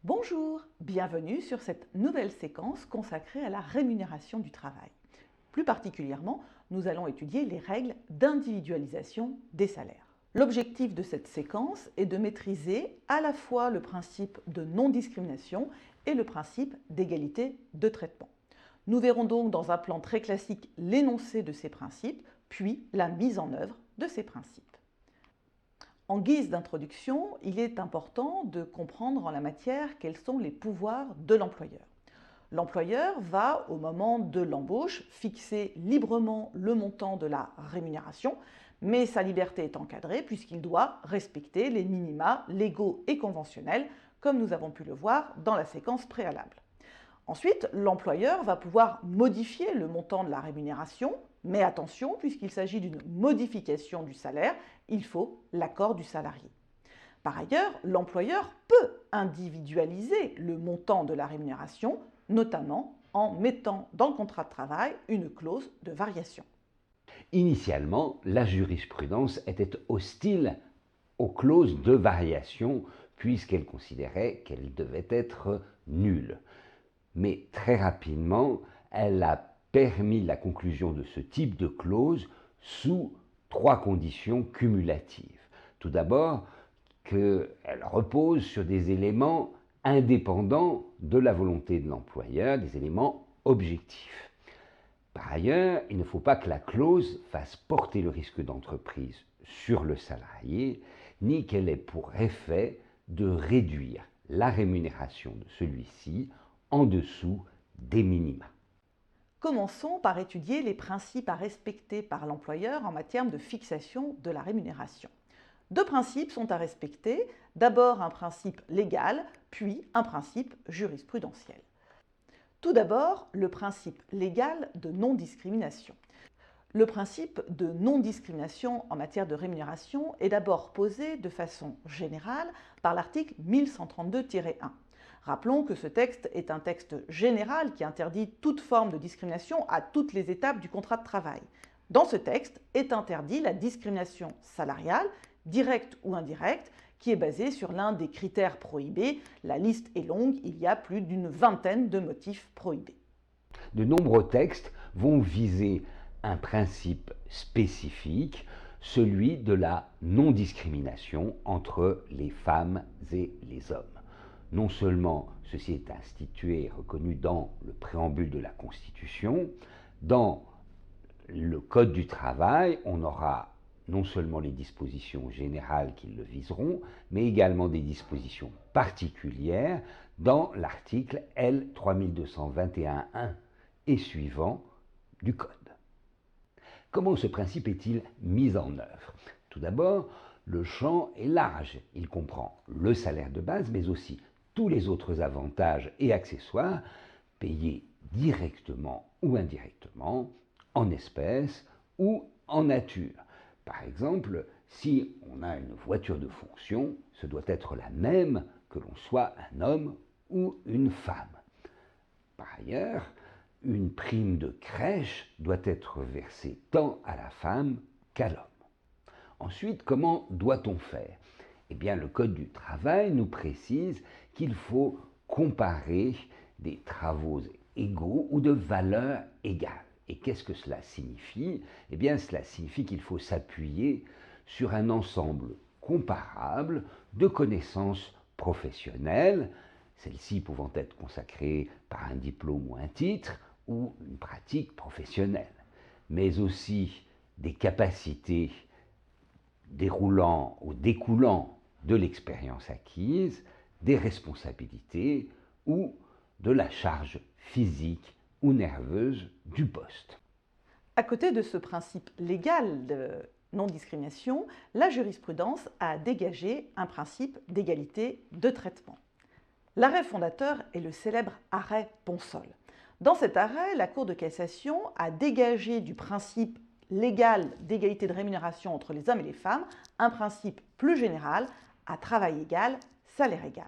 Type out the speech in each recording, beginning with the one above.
Bonjour, bienvenue sur cette nouvelle séquence consacrée à la rémunération du travail. Plus particulièrement, nous allons étudier les règles d'individualisation des salaires. L'objectif de cette séquence est de maîtriser à la fois le principe de non-discrimination et le principe d'égalité de traitement. Nous verrons donc dans un plan très classique l'énoncé de ces principes, puis la mise en œuvre de ces principes. En guise d'introduction, il est important de comprendre en la matière quels sont les pouvoirs de l'employeur. L'employeur va, au moment de l'embauche, fixer librement le montant de la rémunération, mais sa liberté est encadrée puisqu'il doit respecter les minima légaux et conventionnels, comme nous avons pu le voir dans la séquence préalable. Ensuite, l'employeur va pouvoir modifier le montant de la rémunération, mais attention, puisqu'il s'agit d'une modification du salaire, il faut l'accord du salarié. Par ailleurs, l'employeur peut individualiser le montant de la rémunération, notamment en mettant dans le contrat de travail une clause de variation. Initialement, la jurisprudence était hostile aux clauses de variation puisqu'elle considérait qu'elles devaient être nulles. Mais très rapidement, elle a permis la conclusion de ce type de clause sous trois conditions cumulatives. Tout d'abord, qu'elle repose sur des éléments indépendants de la volonté de l'employeur, des éléments objectifs. Par ailleurs, il ne faut pas que la clause fasse porter le risque d'entreprise sur le salarié, ni qu'elle ait pour effet de réduire la rémunération de celui-ci en dessous des minima. Commençons par étudier les principes à respecter par l'employeur en matière de fixation de la rémunération. Deux principes sont à respecter, d'abord un principe légal, puis un principe jurisprudentiel. Tout d'abord, le principe légal de non-discrimination. Le principe de non-discrimination en matière de rémunération est d'abord posé de façon générale par l'article 1132-1. Rappelons que ce texte est un texte général qui interdit toute forme de discrimination à toutes les étapes du contrat de travail. Dans ce texte est interdit la discrimination salariale, directe ou indirecte, qui est basée sur l'un des critères prohibés. La liste est longue, il y a plus d'une vingtaine de motifs prohibés. De nombreux textes vont viser un principe spécifique, celui de la non-discrimination entre les femmes et les hommes. Non seulement ceci est institué et reconnu dans le préambule de la Constitution, dans le Code du travail, on aura non seulement les dispositions générales qui le viseront, mais également des dispositions particulières dans l'article L 3221-1 et suivant du Code. Comment ce principe est-il mis en œuvre? Tout d'abord, le champ est large. Il comprend le salaire de base, mais aussi tous les autres avantages et accessoires payés directement ou indirectement, en espèces ou en nature. Par exemple, si on a une voiture de fonction, ce doit être la même que l'on soit un homme ou une femme. Par ailleurs, une prime de crèche doit être versée tant à la femme qu'à l'homme. Ensuite, comment doit-on faire? Eh bien, le Code du travail nous précise qu'il faut comparer des travaux égaux ou de valeur égale. Et qu'est-ce que cela signifie? Eh bien, cela signifie qu'il faut s'appuyer sur un ensemble comparable de connaissances professionnelles, celles-ci pouvant être consacrées par un diplôme ou un titre, ou une pratique professionnelle, mais aussi des capacités déroulant ou découlant de l'expérience acquise, des responsabilités ou de la charge physique ou nerveuse du poste. À côté de ce principe légal de non-discrimination, la jurisprudence a dégagé un principe d'égalité de traitement. L'arrêt fondateur est le célèbre arrêt Ponsol. Dans cet arrêt, la Cour de cassation a dégagé du principe légal d'égalité de rémunération entre les hommes et les femmes un principe plus général à travail égal, salaire égal.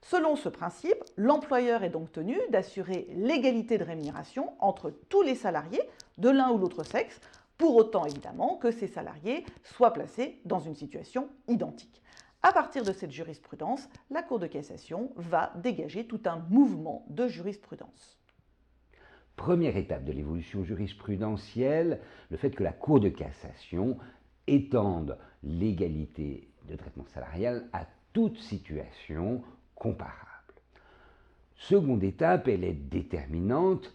Selon ce principe, l'employeur est donc tenu d'assurer l'égalité de rémunération entre tous les salariés de l'un ou l'autre sexe, pour autant évidemment que ces salariés soient placés dans une situation identique. À partir de cette jurisprudence, la Cour de cassation va dégager tout un mouvement de jurisprudence. Première étape de l'évolution jurisprudentielle, le fait que la Cour de cassation étende l'égalité de traitement salarial à toute situation comparable. Seconde étape, elle est déterminante.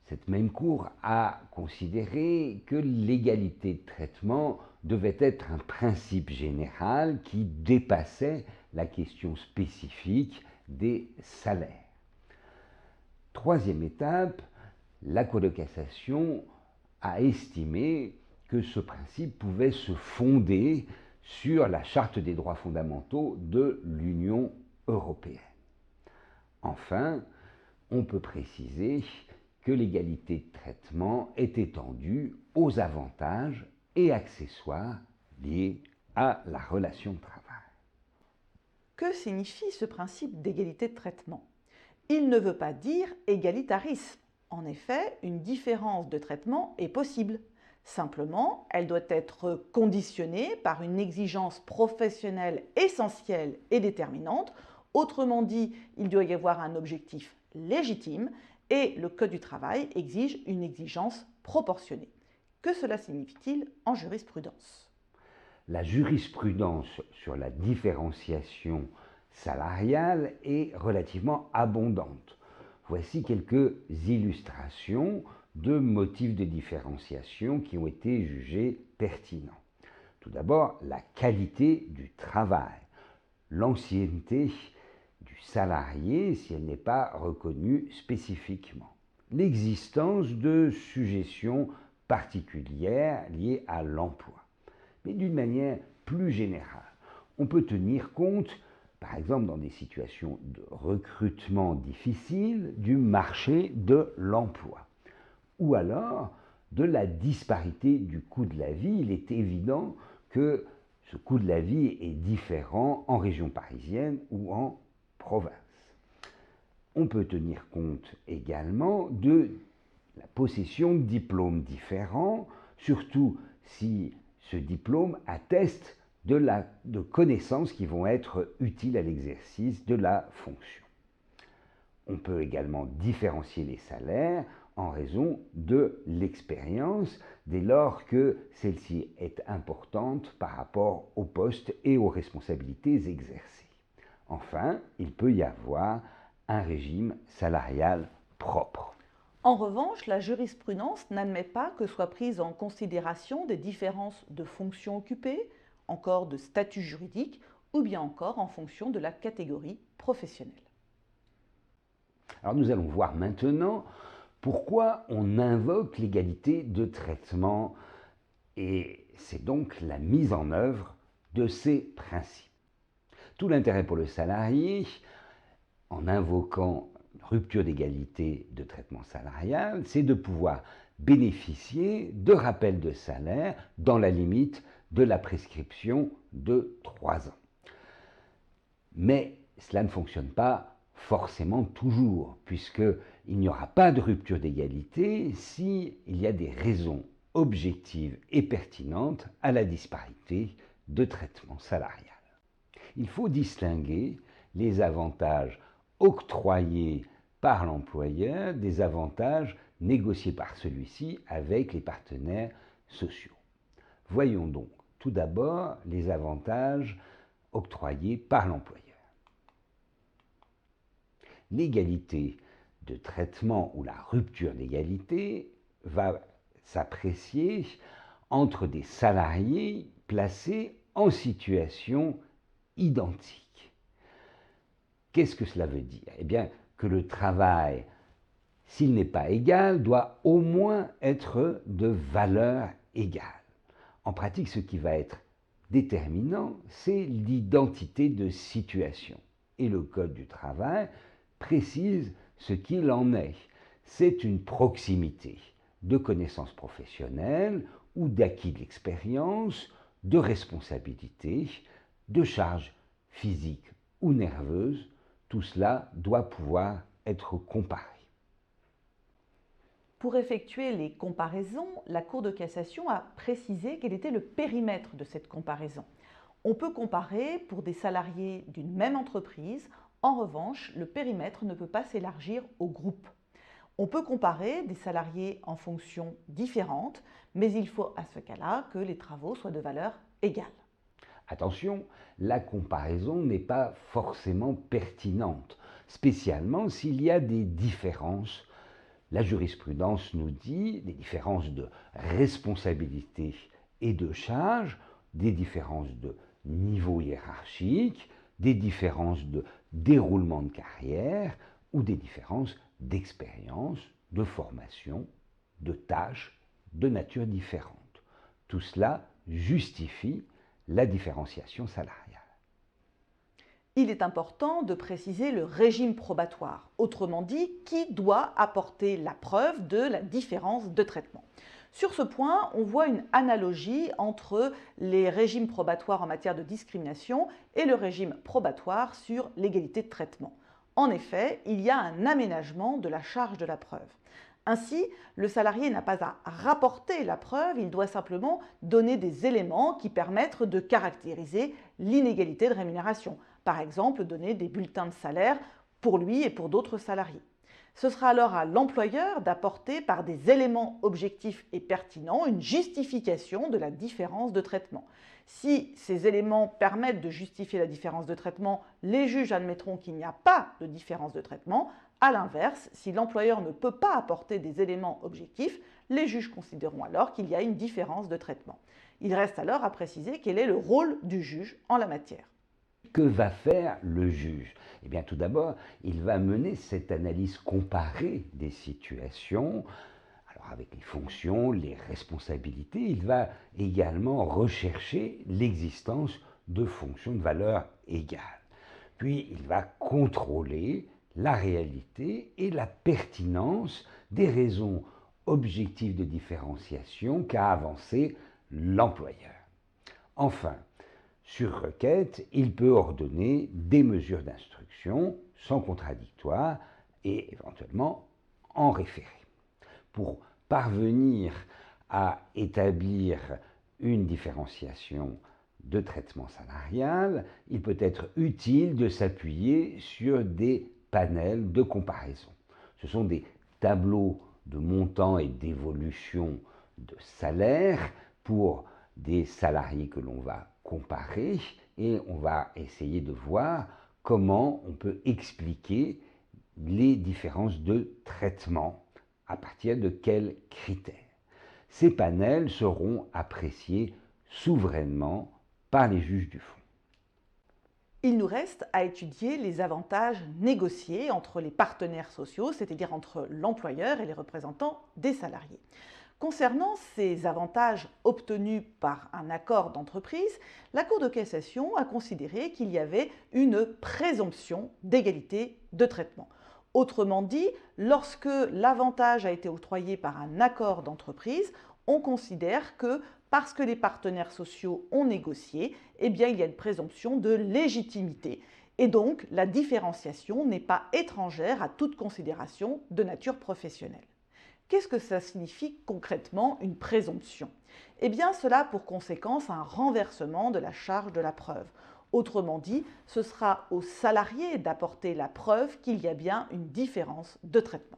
Cette même Cour a considéré que l'égalité de traitement devait être un principe général qui dépassait la question spécifique des salaires. Troisième étape, la Cour de cassation a estimé que ce principe pouvait se fonder sur la Charte des droits fondamentaux de l'Union européenne. Enfin, on peut préciser que l'égalité de traitement est étendue aux avantages et accessoires liés à la relation de travail. Que signifie ce principe d'égalité de traitement? Il ne veut pas dire égalitarisme. En effet, une différence de traitement est possible. Simplement, elle doit être conditionnée par une exigence professionnelle essentielle et déterminante. Autrement dit, il doit y avoir un objectif légitime et le Code du travail exige une exigence proportionnée. Que cela signifie-t-il en jurisprudence? La jurisprudence sur la différenciation salariale est relativement abondante. Voici quelques illustrations de motifs de différenciation qui ont été jugés pertinents. Tout d'abord, la qualité du travail, l'ancienneté du salarié si elle n'est pas reconnue spécifiquement, l'existence de sujétions particulières liées à l'emploi. Mais d'une manière plus générale, on peut tenir compte, par exemple dans des situations de recrutement difficiles, du marché de l'emploi, ou alors de la disparité du coût de la vie. Il est évident que ce coût de la vie est différent en région parisienne ou en province. On peut tenir compte également de la possession de diplômes différents, surtout si ce diplôme atteste de connaissances qui vont être utiles à l'exercice de la fonction. On peut également différencier les salaires en raison de l'expérience, dès lors que celle-ci est importante par rapport au poste et aux responsabilités exercées. Enfin, il peut y avoir un régime salarial propre. En revanche, la jurisprudence n'admet pas que soient prises en considération des différences de fonctions occupées, encore de statut juridique, ou bien encore en fonction de la catégorie professionnelle. Alors nous allons voir maintenant pourquoi on invoque l'égalité de traitement, et c'est donc la mise en œuvre de ces principes. Tout l'intérêt pour le salarié, en invoquant une rupture d'égalité de traitement salarial, c'est de pouvoir bénéficier de rappels de salaire dans la limite de la prescription de 3 ans. Mais cela ne fonctionne pas forcément toujours, puisqu'il n'y aura pas de rupture d'égalité s'il y a des raisons objectives et pertinentes à la disparité de traitement salarial. Il faut distinguer les avantages octroyés par l'employeur des avantages négociés par celui-ci avec les partenaires sociaux. Voyons donc tout d'abord les avantages octroyés par l'employeur. L'égalité de traitement ou la rupture d'égalité va s'apprécier entre des salariés placés en situation identique. Qu'est-ce que cela veut dire? Eh bien, que le travail, s'il n'est pas égal, doit au moins être de valeur égale. En pratique, ce qui va être déterminant, c'est l'identité de situation. Et le Code du travail précise ce qu'il en est. C'est une proximité de connaissances professionnelles ou d'acquis de l'expérience, de responsabilité, de charges physiques ou nerveuses. Tout cela doit pouvoir être comparé. Pour effectuer les comparaisons, la Cour de cassation a précisé quel était le périmètre de cette comparaison. On peut comparer pour des salariés d'une même entreprise. En revanche, le périmètre ne peut pas s'élargir au groupe. On peut comparer des salariés en fonctions différentes, mais il faut à ce cas-là que les travaux soient de valeur égale. Attention, la comparaison n'est pas forcément pertinente, spécialement s'il y a des différences. La jurisprudence nous dit des différences de responsabilité et de charge, des différences de niveau hiérarchique, des différences de déroulement de carrière ou des différences d'expérience, de formation, de tâches de nature différente. Tout cela justifie la différenciation salariale. Il est important de préciser le régime probatoire, autrement dit, qui doit apporter la preuve de la différence de traitement. Sur ce point, on voit une analogie entre les régimes probatoires en matière de discrimination et le régime probatoire sur l'égalité de traitement. En effet, il y a un aménagement de la charge de la preuve. Ainsi, le salarié n'a pas à rapporter la preuve, il doit simplement donner des éléments qui permettent de caractériser l'inégalité de rémunération. Par exemple, donner des bulletins de salaire pour lui et pour d'autres salariés. Ce sera alors à l'employeur d'apporter par des éléments objectifs et pertinents une justification de la différence de traitement. Si ces éléments permettent de justifier la différence de traitement, les juges admettront qu'il n'y a pas de différence de traitement. A l'inverse, si l'employeur ne peut pas apporter des éléments objectifs, les juges considéreront alors qu'il y a une différence de traitement. Il reste alors à préciser quel est le rôle du juge en la matière. Que va faire le juge? Eh bien, tout d'abord, il va mener cette analyse comparée des situations. Alors, avec les fonctions, les responsabilités, il va également rechercher l'existence de fonctions de valeur égale. Puis, il va contrôler la réalité et la pertinence des raisons objectives de différenciation qu'a avancé l'employeur. Enfin, sur requête, il peut ordonner des mesures d'instruction sans contradictoire et éventuellement en référé. Pour parvenir à établir une différenciation de traitement salarial, il peut être utile de s'appuyer sur des panels de comparaison. Ce sont des tableaux de montant et d'évolution de salaire pour des salariés que l'on va comparer et on va essayer de voir comment on peut expliquer les différences de traitement à partir de quels critères. Ces panels seront appréciés souverainement par les juges du fond. Il nous reste à étudier les avantages négociés entre les partenaires sociaux, c'est-à-dire entre l'employeur et les représentants des salariés. Concernant ces avantages obtenus par un accord d'entreprise, la Cour de cassation a considéré qu'il y avait une présomption d'égalité de traitement. Autrement dit, lorsque l'avantage a été octroyé par un accord d'entreprise, on considère que parce que les partenaires sociaux ont négocié, eh bien, il y a une présomption de légitimité. Et donc, la différenciation n'est pas étrangère à toute considération de nature professionnelle. Qu'est-ce que ça signifie concrètement une présomption? Eh bien, cela a pour conséquence un renversement de la charge de la preuve. Autrement dit, ce sera aux salariés d'apporter la preuve qu'il y a bien une différence de traitement.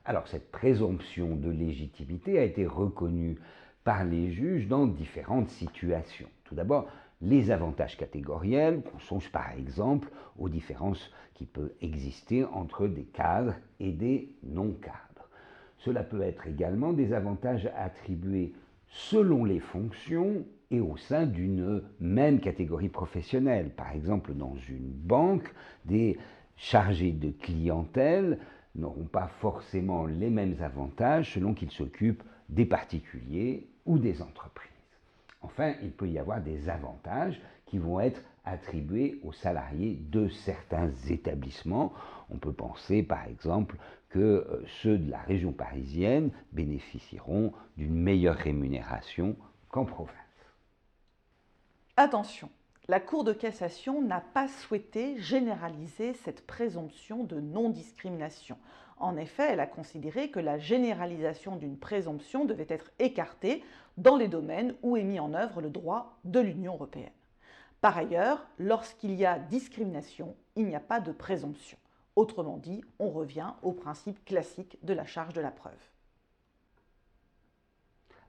Alors, cette présomption de légitimité a été reconnue par les juges dans différentes situations. Tout d'abord, les avantages catégoriels, on songe par exemple aux différences qui peuvent exister entre des cadres et des non-cadres. Cela peut être également des avantages attribués selon les fonctions et au sein d'une même catégorie professionnelle. Par exemple, dans une banque, des chargés de clientèle n'auront pas forcément les mêmes avantages selon qu'ils s'occupent des particuliers ou des entreprises. Enfin, il peut y avoir des avantages qui vont être attribués aux salariés de certains établissements. On peut penser par exemple que ceux de la région parisienne bénéficieront d'une meilleure rémunération qu'en province. Attention, La Cour de cassation n'a pas souhaité généraliser cette présomption de non-discrimination. En effet, elle a considéré que la généralisation d'une présomption devait être écartée dans les domaines où est mis en œuvre le droit de l'Union européenne. Par ailleurs, lorsqu'il y a discrimination, il n'y a pas de présomption. Autrement dit, on revient au principe classique de la charge de la preuve.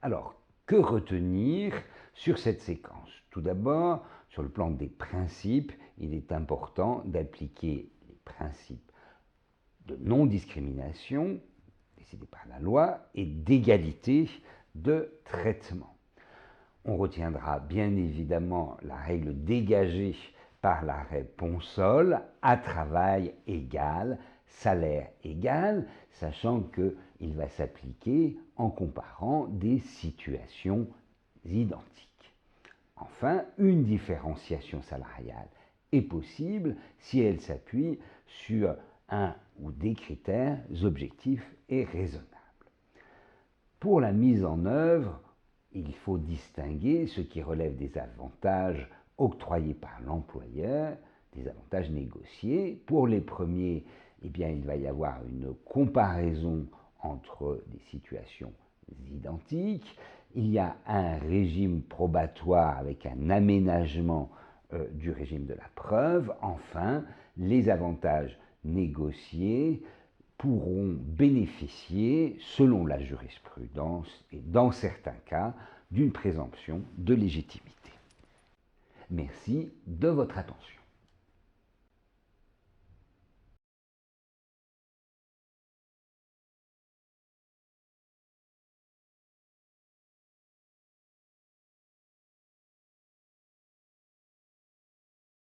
Alors, que retenir sur cette séquence? Tout d'abord, sur le plan des principes, il est important d'appliquer les principes de non-discrimination décidés par la loi et d'égalité de traitement. On retiendra bien évidemment la règle dégagée par l'arrêt Ponsol à travail égal, salaire égal, sachant qu'il va s'appliquer en comparant des situations identiques. Enfin, une différenciation salariale est possible si elle s'appuie sur un ou des critères objectifs et raisonnables. Pour la mise en œuvre, il faut distinguer ce qui relève des avantages octroyés par l'employeur, des avantages négociés. Pour les premiers, eh bien, il va y avoir une comparaison entre des situations identiques. Il y a un régime probatoire avec un aménagement du régime de la preuve. Enfin, les avantages négociés pourront bénéficier, selon la jurisprudence et dans certains cas, d'une présomption de légitimité. Merci de votre attention.